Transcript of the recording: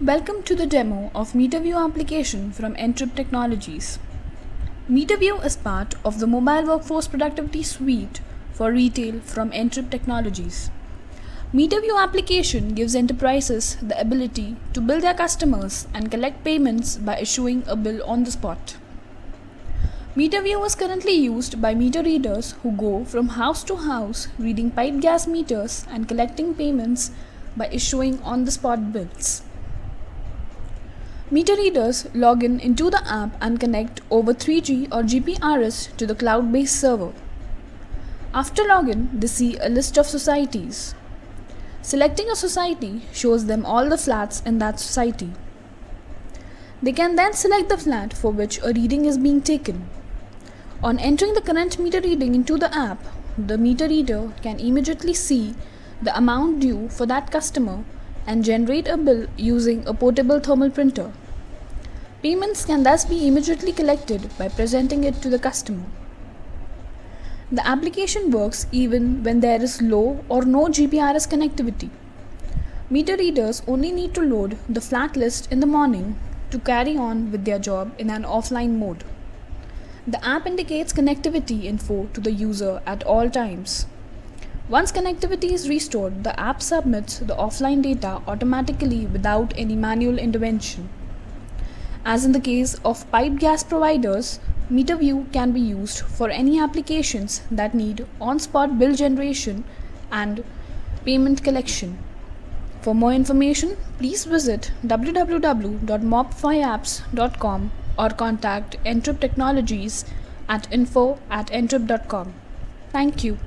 Welcome to the demo of MeterView application from Entrep Technologies. MeterView is part of the Mobile Workforce Productivity Suite for Retail from Entrep Technologies. MeterView application gives enterprises the ability to bill their customers and collect payments by issuing a bill on the spot. MeterView is currently used by meter readers who go from house to house reading pipe gas meters and collecting payments by issuing on-the-spot bills. Meter readers log into the app and connect over 3G or GPRS to the cloud-based server. After login, they see a list of societies. Selecting a society shows them all the flats in that society. They can then select the flat for which a reading is being taken. On entering the current meter reading into the app, the meter reader can immediately see the amount due for that customer and generate a bill using a portable thermal printer. Payments can thus be immediately collected by presenting it to the customer. The application works even when there is low or no GPRS connectivity. Meter readers only need to load the flat list in the morning to carry on with their job in an offline mode. The app indicates connectivity info to the user at all times. Once connectivity is restored, the app submits the offline data automatically without any manual intervention. As in the case of pipe gas providers, MeterView can be used for any applications that need on-spot bill generation and payment collection. For more information, please visit www.mop5apps.com or contact Entrep Technologies at info@entrep.com. Thank you.